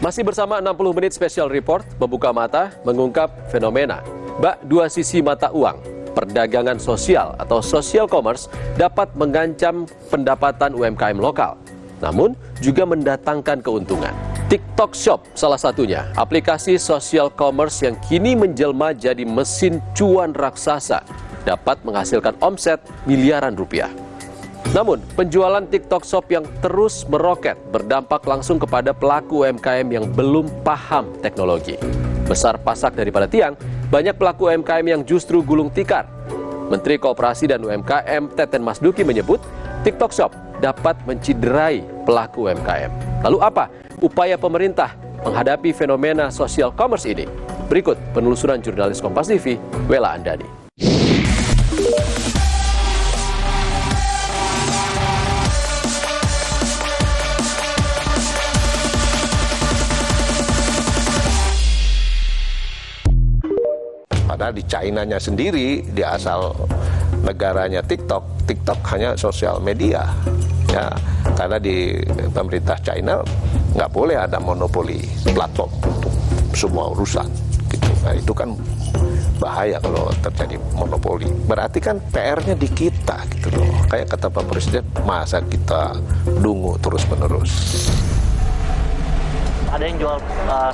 Masih bersama 60 menit special report, membuka mata, mengungkap fenomena bak dua sisi mata uang. Perdagangan sosial atau social commerce dapat mengancam pendapatan UMKM lokal, namun juga mendatangkan keuntungan. TikTok Shop salah satunya, aplikasi social commerce yang kini menjelma jadi mesin cuan raksasa, dapat menghasilkan omset miliaran rupiah. Namun, penjualan TikTok Shop yang terus meroket berdampak langsung kepada pelaku UMKM yang belum paham teknologi. Besar pasak daripada tiang, banyak pelaku UMKM yang justru gulung tikar. Menteri Koperasi dan UMKM Teten Mas Duki menyebut, TikTok Shop dapat menciderai pelaku UMKM. Lalu apa upaya pemerintah menghadapi fenomena social commerce ini? Berikut penelusuran jurnalis Kompas TV, Wela Andani. Padahal di China-nya sendiri, di asal negaranya TikTok hanya sosial media. Ya, karena di pemerintah China nggak boleh ada monopoli platform untuk semua urusan. Gitu. Nah, itu kan bahaya kalau terjadi monopoli. Berarti kan PR-nya di kita gitu loh. Kayak kata Pak Presiden, masa kita dungu terus-menerus. Ada yang jual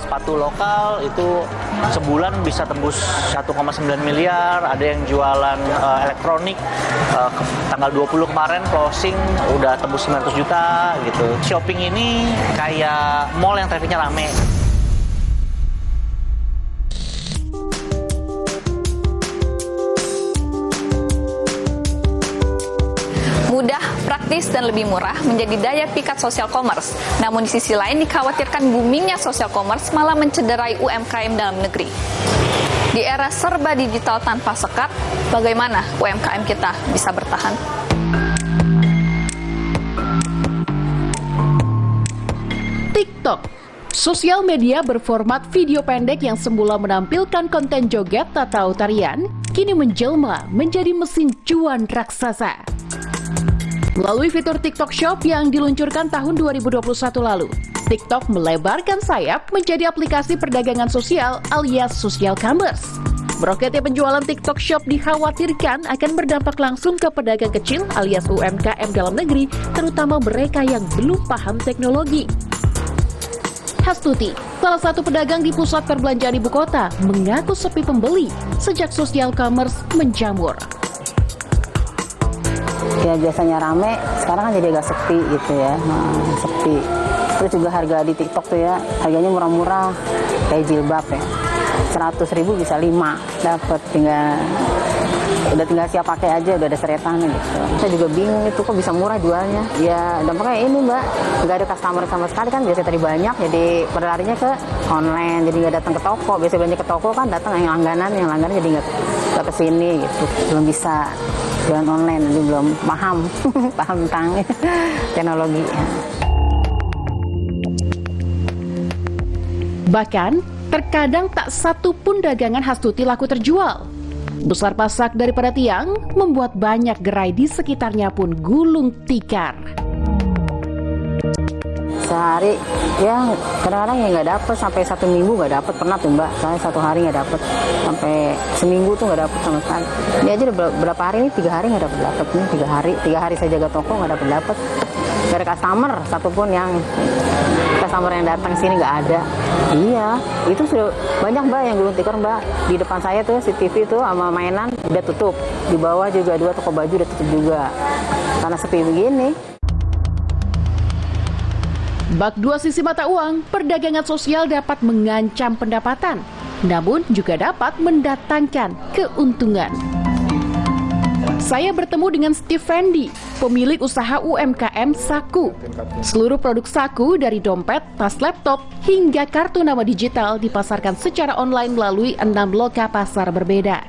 sepatu lokal itu sebulan bisa tembus 1,9 miliar, ada yang jualan elektronik tanggal 20 kemarin closing udah tembus 900 juta gitu. Shopping ini kayak mall yang trafficnya rame. Mudah, praktis, dan lebih murah menjadi daya pikat social commerce. Namun di sisi lain dikhawatirkan boomingnya social commerce malah mencederai UMKM dalam negeri. Di era serba digital tanpa sekat, bagaimana UMKM kita bisa bertahan? TikTok, sosial media berformat video pendek yang semula menampilkan konten joget atau tarian, kini menjelma menjadi mesin cuan raksasa. Melalui fitur TikTok Shop yang diluncurkan tahun 2021 lalu, TikTok melebarkan sayap menjadi aplikasi perdagangan sosial alias social commerce. Meroketnya penjualan TikTok Shop dikhawatirkan akan berdampak langsung ke pedagang kecil alias UMKM dalam negeri, terutama mereka yang belum paham teknologi. Hastuti, salah satu pedagang di pusat perbelanjaan ibu kota, mengaku sepi pembeli sejak social commerce menjamur. Ya biasanya rame, sekarang kan jadi agak sepi gitu ya, sepi. Terus juga harga di TikTok tuh ya, harganya murah-murah, kayak jilbab ya, 100.000 bisa 5 dapat, udah tinggal siap pakai aja, udah ada seretannya gitu. Saya juga bingung itu kok bisa murah jualnya. Ya dampaknya ini mbak, nggak ada customer sama sekali kan, biasanya tadi banyak, jadi pada larinya ke online, jadi nggak datang ke toko. Biasanya belanja ke toko kan datang yang langganan jadi nggak kesini gitu, belum bisa jualan online, jadi belum paham tentang teknologi. Bahkan, terkadang tak satu pun dagangan Hastuti laku terjual. Besar pasak daripada tiang membuat banyak gerai di sekitarnya pun gulung tikar. Sehari ya kadang-kadang ya nggak dapet, sampai 1 minggu nggak dapet, pernah tuh mbak, saya 1 hari nggak dapet, sampai seminggu tuh nggak dapet sama sekali. Ini aja berapa hari ini, 3 hari nggak dapet nih, 3 hari saya jaga toko nggak dapet. Dari customer satupun yang datang sini nggak ada. Iya, itu sudah banyak mbak yang gulung tikar mbak. Di depan saya tuh CCTV tuh sama mainan udah tutup, di bawah juga 2 toko baju udah tutup juga karena sepi begini. Bak dua sisi mata uang, perdagangan sosial dapat mengancam pendapatan, namun juga dapat mendatangkan keuntungan. Saya bertemu dengan Steve Fendi, pemilik usaha UMKM Saku. Seluruh produk Saku dari dompet, tas laptop, hingga kartu nama digital dipasarkan secara online melalui 6 loka pasar berbeda.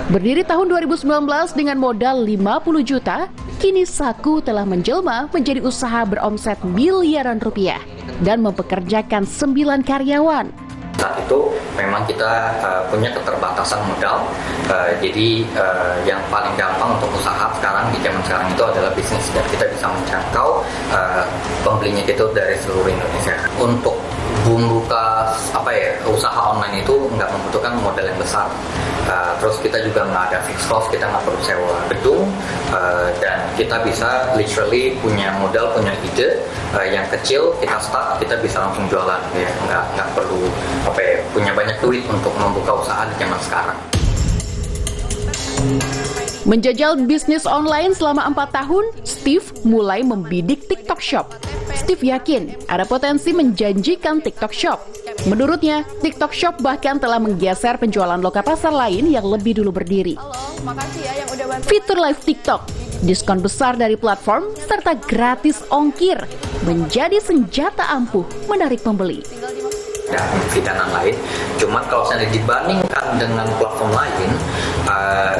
Berdiri tahun 2019 dengan modal 50 juta, kini Saku telah menjelma menjadi usaha beromset miliaran rupiah dan mempekerjakan 9 karyawan. Saat itu memang kita punya keterbatasan modal, jadi yang paling gampang untuk usaha sekarang di zaman sekarang itu adalah bisnis, dan kita bisa menjangkau pembelinya itu dari seluruh Indonesia. Untuk membuka usaha online itu nggak membutuhkan modal yang besar. Terus kita juga nggak ada fixed cost, kita nggak perlu sewa gedung, dan kita bisa literally punya modal, punya ide yang kecil, kita start, kita bisa langsung jualan, ya nggak perlu punya banyak duit untuk membuka usaha di zaman sekarang. Menjajal bisnis online selama 4 tahun, Steve mulai membidik TikTok Shop. Steve yakin ada potensi menjanjikan TikTok Shop. Menurutnya, TikTok Shop bahkan telah menggeser penjualan loka pasar lain yang lebih dulu berdiri. Fitur live TikTok, diskon besar dari platform, serta gratis ongkir menjadi senjata ampuh menarik pembeli. Dan fidanan lain, cuman kalau saya dibandingkan dengan platform lain,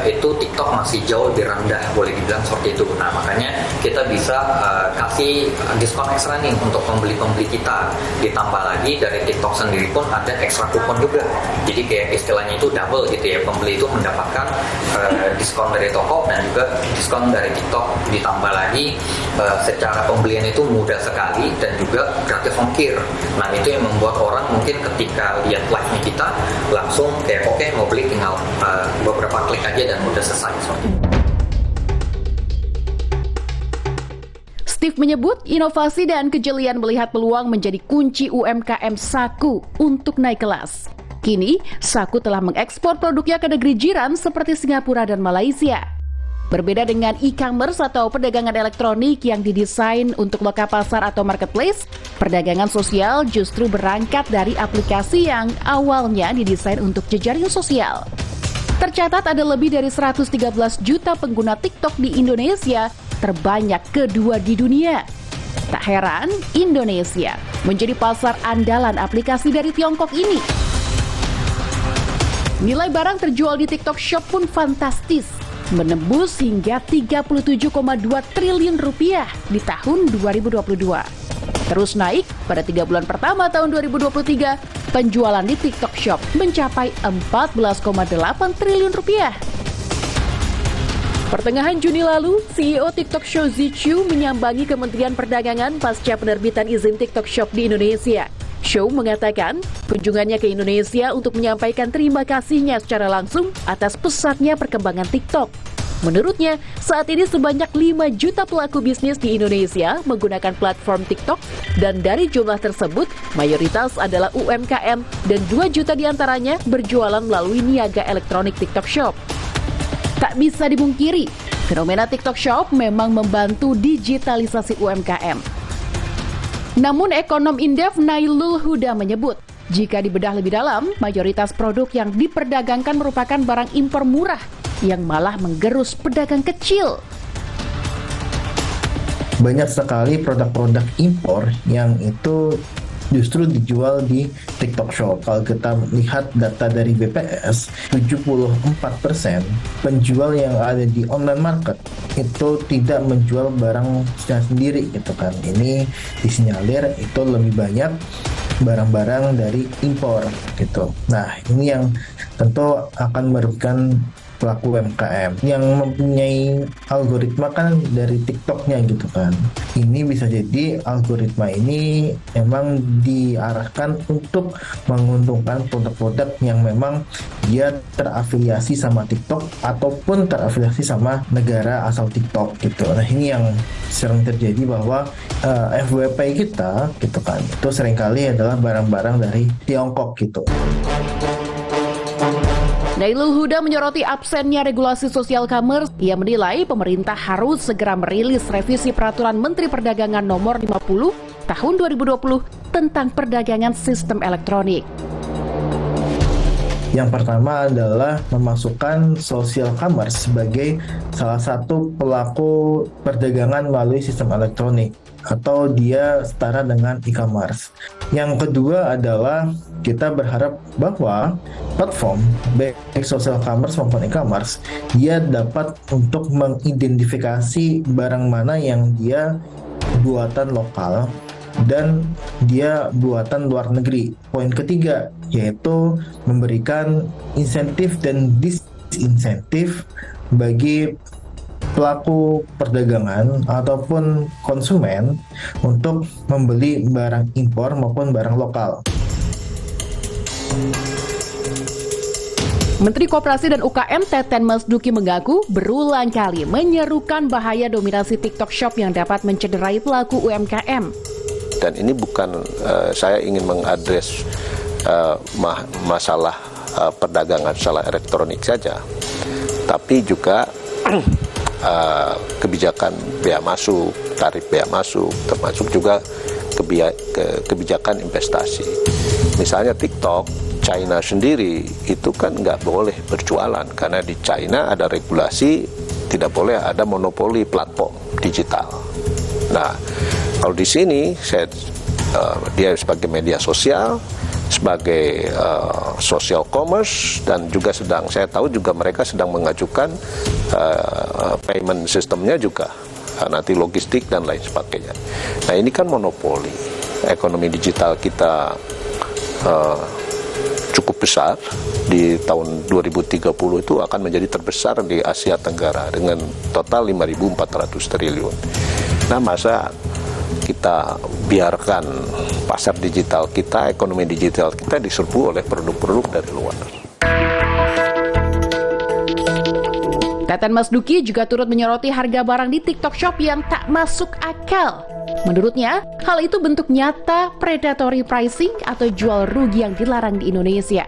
itu TikTok masih jauh lebih rendah, boleh dibilang seperti itu. Nah, makanya kita bisa kasih diskon ekstra nih untuk pembeli-pembeli kita. Ditambah lagi dari TikTok sendiri pun ada ekstra kupon juga. Jadi kayak istilahnya itu double gitu ya, pembeli itu mendapatkan diskon dari toko dan juga diskon dari TikTok. Ditambah lagi secara pembelian itu mudah sekali dan juga gratis ongkir. Nah, itu yang membuat orang mungkin ketika lihat live-nya kita langsung kayak oke, mau beli tinggal beberapa klik aja dan udah selesai. Steve menyebut inovasi dan kejelian melihat peluang menjadi kunci UMKM Saku untuk naik kelas. Kini, Saku telah mengekspor produknya ke negeri jiran seperti Singapura dan Malaysia. Berbeda dengan e-commerce atau perdagangan elektronik yang didesain untuk loka pasar atau marketplace, perdagangan sosial justru berangkat dari aplikasi yang awalnya didesain untuk jejaring sosial. Tercatat ada lebih dari 113 juta pengguna TikTok di Indonesia, terbanyak kedua di dunia. Tak heran, Indonesia menjadi pasar andalan aplikasi dari Tiongkok ini. Nilai barang terjual di TikTok Shop pun fantastis, menembus hingga 37,2 triliun rupiah di tahun 2022. Terus naik pada 3 bulan pertama tahun 2023, penjualan di TikTok Shop mencapai 14,8 triliun rupiah. Pertengahan Juni lalu, CEO TikTok Shop Zichu menyambangi Kementerian Perdagangan pasca penerbitan izin TikTok Shop di Indonesia. Show mengatakan kunjungannya ke Indonesia untuk menyampaikan terima kasihnya secara langsung atas pesatnya perkembangan TikTok. Menurutnya, saat ini sebanyak 5 juta pelaku bisnis di Indonesia menggunakan platform TikTok, dan dari jumlah tersebut, mayoritas adalah UMKM dan 2 juta diantaranya berjualan melalui niaga elektronik TikTok Shop. Tak bisa dibungkiri, fenomena TikTok Shop memang membantu digitalisasi UMKM. Namun ekonom Indef Nailul Huda menyebut, jika dibedah lebih dalam, mayoritas produk yang diperdagangkan merupakan barang impor murah yang malah menggerus pedagang kecil. Banyak sekali produk-produk impor yang itu justru dijual di TikTok Shop. Kalau kita lihat data dari BPS, 74% penjual yang ada di online market itu tidak menjual barang secara sendiri gitu kan. Ini disinyalir itu lebih banyak barang-barang dari impor gitu. Nah, ini yang tentu akan merugikan pelaku UMKM yang mempunyai algoritma kan dari TikToknya gitu kan. Ini bisa jadi algoritma ini memang diarahkan untuk menguntungkan produk-produk yang memang dia terafiliasi sama TikTok ataupun terafiliasi sama negara asal TikTok gitu. Nah, ini yang sering terjadi bahwa FWP kita gitu kan, itu seringkali adalah barang-barang dari Tiongkok gitu. Nailul Huda menyoroti absennya regulasi sosial commerce. Ia menilai pemerintah harus segera merilis revisi Peraturan Menteri Perdagangan Nomor 50 Tahun 2020 tentang perdagangan sistem elektronik. Yang pertama adalah memasukkan social commerce sebagai salah satu pelaku perdagangan melalui sistem elektronik, atau dia setara dengan e-commerce. Yang kedua adalah kita berharap bahwa platform baik social commerce maupun e-commerce dia dapat untuk mengidentifikasi barang mana yang dia buatan lokal dan dia buatan luar negeri. Poin ketiga yaitu memberikan insentif dan disinsentif bagi pelaku perdagangan ataupun konsumen untuk membeli barang impor maupun barang lokal. Menteri Koperasi dan UKM Teten Mas Duki mengaku berulang kali menyerukan bahaya dominasi TikTok Shop yang dapat mencederai pelaku UMKM. Dan ini bukan saya ingin mengadres masalah perdagangan secara elektronik saja, tapi juga kebijakan bea masuk, tarif bea masuk, termasuk juga kebijakan investasi. Misalnya TikTok, China sendiri itu kan nggak boleh berjualan karena di China ada regulasi tidak boleh ada monopoli platform digital. Nah, kalau di sini dia sebagai media sosial, sebagai social commerce, dan juga saya tahu juga mereka sedang mengajukan payment sistemnya juga, nanti logistik dan lain sebagainya. Nah, ini kan monopoli. Ekonomi digital kita cukup besar, di tahun 2030 itu akan menjadi terbesar di Asia Tenggara dengan total 5.400 triliun. Nah, masa kita biarkan pasar digital kita, ekonomi digital kita diserbu oleh produk-produk dari luar. Teten Mas Duki juga turut menyoroti harga barang di TikTok Shop yang tak masuk akal. Menurutnya, hal itu bentuk nyata predatory pricing atau jual rugi yang dilarang di Indonesia.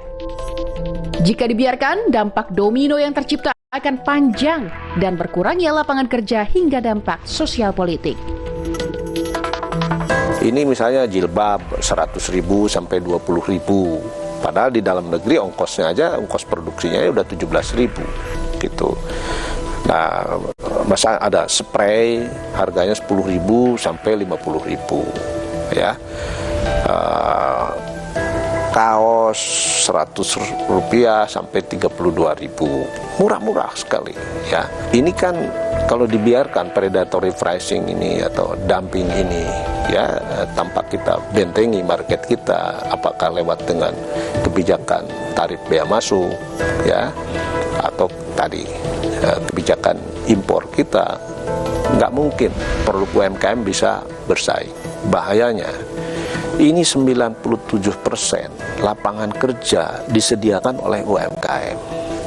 Jika dibiarkan, dampak domino yang tercipta akan panjang dan berkurangnya lapangan kerja hingga dampak sosial politik. Ini misalnya jilbab 100.000 sampai 20.000, padahal di dalam negeri ongkosnya aja, ongkos produksinya udah 17.000 gitu. Nah, masa ada spray harganya 10.000 sampai 50.000 ya. Kaos 100 rupiah sampai 32.000, murah-murah sekali ya. Ini kan kalau dibiarkan predatory pricing ini atau dumping ini ya, tanpa kita bentengi market kita, apakah lewat dengan kebijakan tarif bea masuk ya, atau tadi kebijakan impor kita, nggak mungkin produk UMKM bisa bersaing. Bahayanya ini 97% lapangan kerja disediakan oleh UMKM.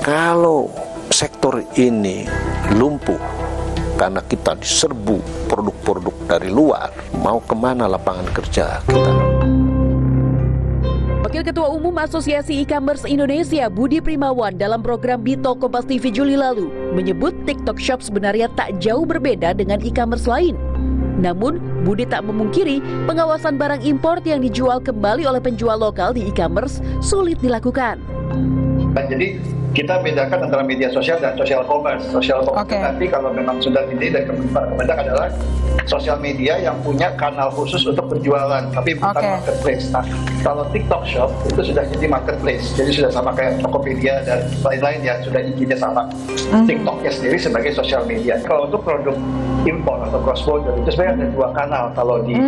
Kalau sektor ini lumpuh karena kita diserbu produk-produk dari luar, mau kemana lapangan kerja kita? Wakil Ketua Umum Asosiasi E-Commerce Indonesia Budi Primawan dalam program Bito Kompas TV Juli lalu menyebut TikTok Shop sebenarnya tak jauh berbeda dengan e-commerce lain. Namun, Budi tak memungkiri pengawasan barang impor yang dijual kembali oleh penjual lokal di e-commerce sulit dilakukan. Jadi kita bedakan antara media sosial dan social commerce. Social commerce nanti kalau memang sudah ini dari Kemendak adalah sosial media yang punya kanal khusus untuk berjualan, tapi bukan marketplace. Nah, kalau TikTok Shop itu sudah jadi marketplace, jadi sudah sama kayak Tokopedia dan lain-lain ya, sudah izinnya sama. TikToknya sendiri sebagai sosial media. Kalau untuk produk impor atau cross border itu sebenarnya ada dua kanal kalau di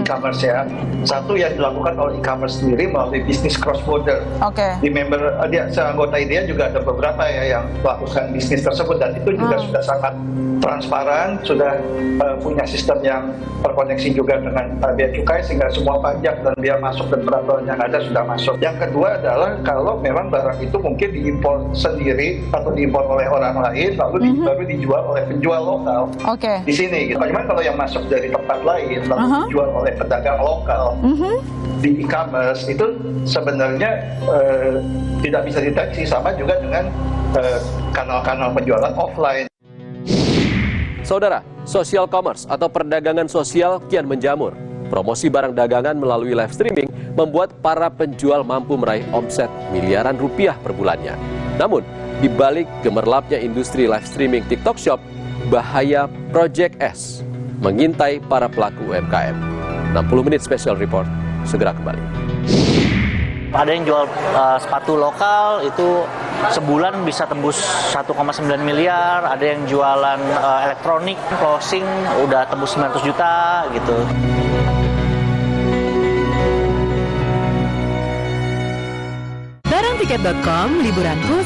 e-commerce ya. Satu yang dilakukan oleh e-commerce sendiri melalui bisnis cross border. Di member dia anggota dia juga ada beberapa ya yang melakukan bisnis tersebut, dan itu juga sudah sangat transparan, sudah punya sistem yang terkoneksi juga dengan bea cukai sehingga semua pajak dan bea masuk dan peraturan yang ada sudah masuk. Yang kedua adalah kalau memang barang itu mungkin diimpor sendiri atau diimpor oleh orang lain lalu baru dijual oleh penjual lokal di sini gitu. Bagaimana kalau yang masuk dari tempat lain lalu dijual oleh pedagang lokal di e-commerce, itu sebenarnya tidak bisa deteksi, sama juga dengan kanal-kanal penjualan offline. Saudara, social commerce atau perdagangan sosial kian menjamur. Promosi barang dagangan melalui live streaming membuat para penjual mampu meraih omset miliaran rupiah per bulannya. Namun, di balik gemerlapnya industri live streaming TikTok Shop, bahaya Project S mengintai para pelaku UMKM. 60 menit special report, segera kembali. Ada yang jual sepatu lokal itu sebulan bisa tembus 1,9 miliar, ada yang jualan elektronik closing udah tembus 900 juta gitu. Barangtiket.com, liburanku